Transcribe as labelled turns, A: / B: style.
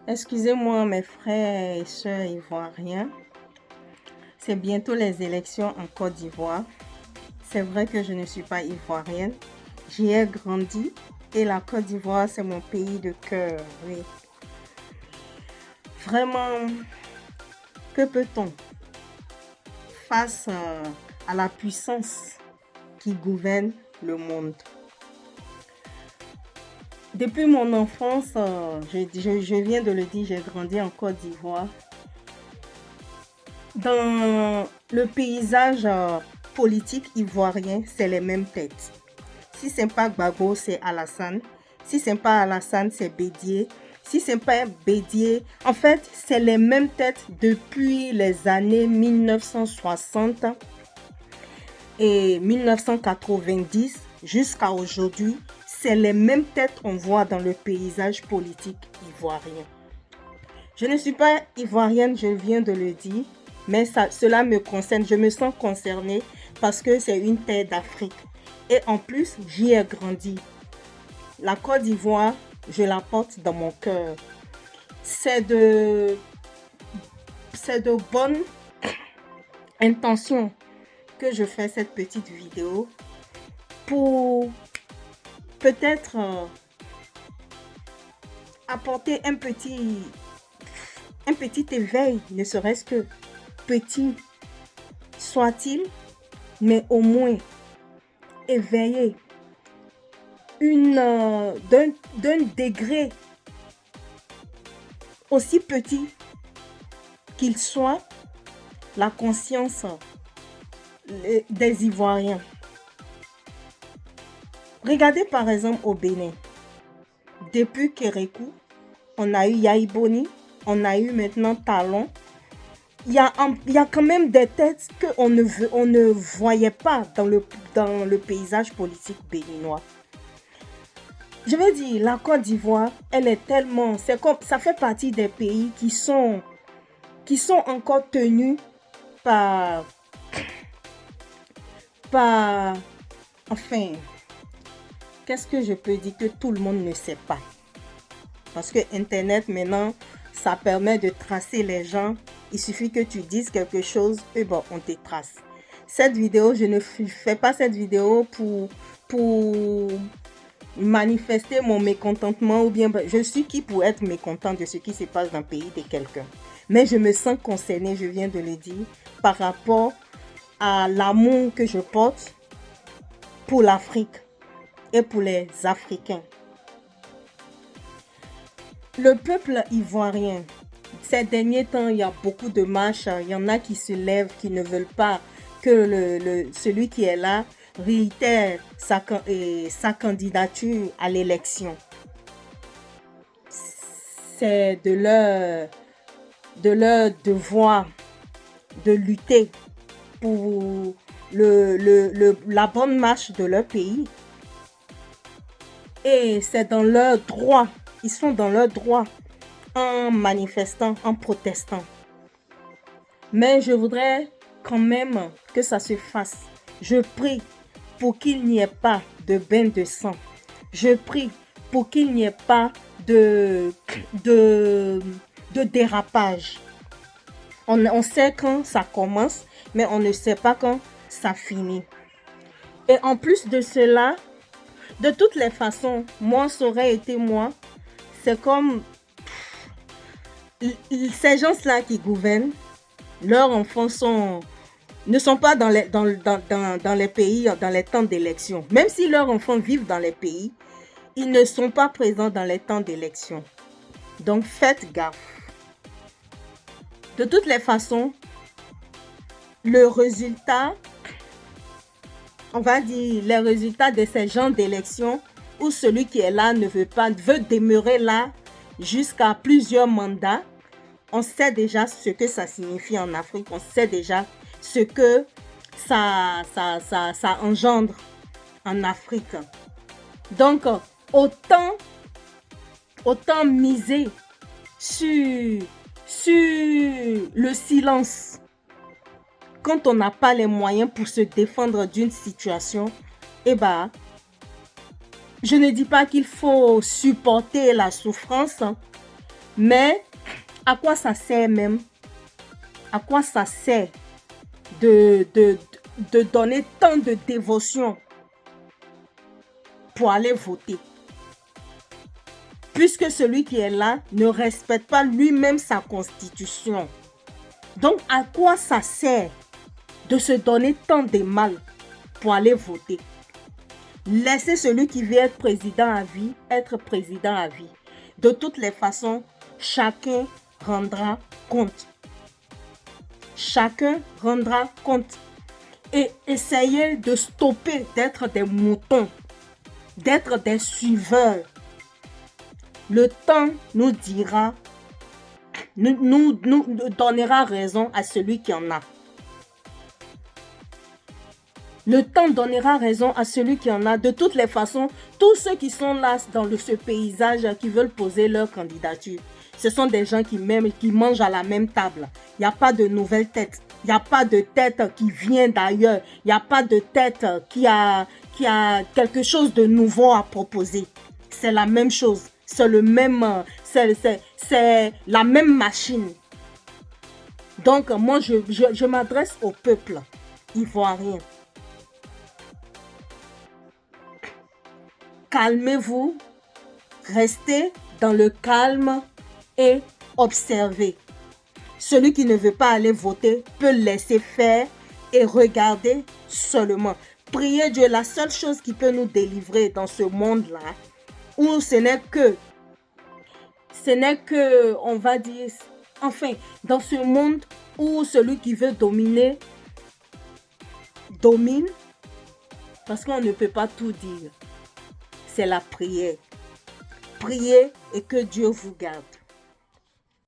A: Excusez-moi mes frères et sœurs ivoiriens, c'est bientôt les élections en Côte d'Ivoire. C'est vrai que je ne suis pas ivoirienne, j'y ai grandi et la Côte d'Ivoire c'est mon pays de cœur, oui. Vraiment, que peut-on face à la puissance qui gouverne le monde? Depuis mon enfance, je viens de le dire, j'ai grandi en Côte d'Ivoire. Dans le paysage politique ivoirien, c'est les mêmes têtes. Si c'est pas Gbagbo, c'est Alassane. Si c'est pas Alassane, c'est Bédié. Si c'est pas Bédié, en fait, c'est les mêmes têtes depuis les années 1960 et 1990 jusqu'à aujourd'hui. C'est les mêmes têtes qu'on voit dans le paysage politique ivoirien. Je ne suis pas ivoirienne, je viens de le dire, mais cela me concerne. Je me sens concernée parce que c'est une terre d'Afrique. Et en plus, j'y ai grandi. La Côte d'Ivoire, je la porte dans mon cœur. C'est de bonnes intentions que je fais cette petite vidéo pour peut-être apporter un petit éveil, ne serait-ce que petit soit-il, mais au moins éveiller d'un degré aussi petit qu'il soit la conscience des Ivoiriens. Regardez par exemple au Bénin. Depuis Kérékou, on a eu Yaïboni, on a eu maintenant Talon. Il y a quand même des têtes qu'on ne voyait pas dans le paysage politique béninois. Je veux dire, la Côte d'Ivoire, elle est tellement... ça fait partie des pays qui sont encore tenus par... Enfin, qu'est-ce que je peux dire que tout le monde ne sait pas? Parce que Internet, maintenant, ça permet de tracer les gens. Il suffit que tu dises quelque chose et bon, on te trace. Cette vidéo, je ne fais pas cette vidéo pour manifester mon mécontentement ou bien je suis qui pour être mécontent de ce qui se passe dans le pays de quelqu'un. Mais je me sens concernée, je viens de le dire, par rapport à l'amour que je porte pour l'Afrique et pour les Africains. Le peuple ivoirien, ces derniers temps, il y a beaucoup de marches. Il y en a qui se lèvent, qui ne veulent pas que celui qui est là réitère sa candidature à l'élection. C'est de leur devoir de lutter pour la bonne marche de leur pays. Et c'est dans leur droit. Ils sont dans leur droit en manifestant, en protestant. Mais je voudrais quand même que ça se fasse. Je prie pour qu'il n'y ait pas de bain de sang. Je prie pour qu'il n'y ait pas de dérapage. On sait quand ça commence, mais on ne sait pas quand ça finit. Et en plus de cela, de toutes les façons, moi, ça aurait été moi. C'est comme ces gens-là qui gouvernent, leurs enfants ne sont pas dans les pays, dans les temps d'élection. Même si leurs enfants vivent dans les pays, ils ne sont pas présents dans les temps d'élection. Donc faites gaffe. De toutes les façons, le résultat, on va dire les résultats de ces gens d'élection, où celui qui est là veut demeurer là jusqu'à plusieurs mandats. On sait déjà ce que ça signifie en Afrique. On sait déjà ce que ça engendre en Afrique. Donc, autant miser sur le silence quand on n'a pas les moyens pour se défendre d'une situation. Eh ben, je ne dis pas qu'il faut supporter la souffrance, Mais à quoi ça sert même? À quoi ça sert de donner tant de dévotion pour aller voter? Puisque celui qui est là ne respecte pas lui-même sa constitution. Donc, à quoi ça sert de se donner tant de mal pour aller voter? Laissez celui qui veut être président à vie, être président à vie. De toutes les façons, chacun rendra compte. Chacun rendra compte. Et essayez de stopper d'être des moutons, d'être des suiveurs. Le temps nous dira, nous donnera raison à celui qui en a. Le temps donnera raison à celui qui en a. De toutes les façons, tous ceux qui sont là dans ce paysage, qui veulent poser leur candidature, ce sont des gens qui mangent à la même table. Il n'y a pas de nouvelle tête. Il n'y a pas de tête qui vient d'ailleurs. Il n'y a pas de tête qui a quelque chose de nouveau à proposer. C'est la même chose. C'est le même, c'est la même machine. Donc, moi, je m'adresse au peuple ivoirien. Calmez-vous, restez dans le calme et observez. Celui qui ne veut pas aller voter peut laisser faire et regarder seulement. Priez Dieu, la seule chose qui peut nous délivrer dans ce monde-là, où ce n'est que, on va dire, enfin, dans ce monde où celui qui veut dominer, domine, parce qu'on ne peut pas tout dire. C'est la prière. Priez et que Dieu vous garde.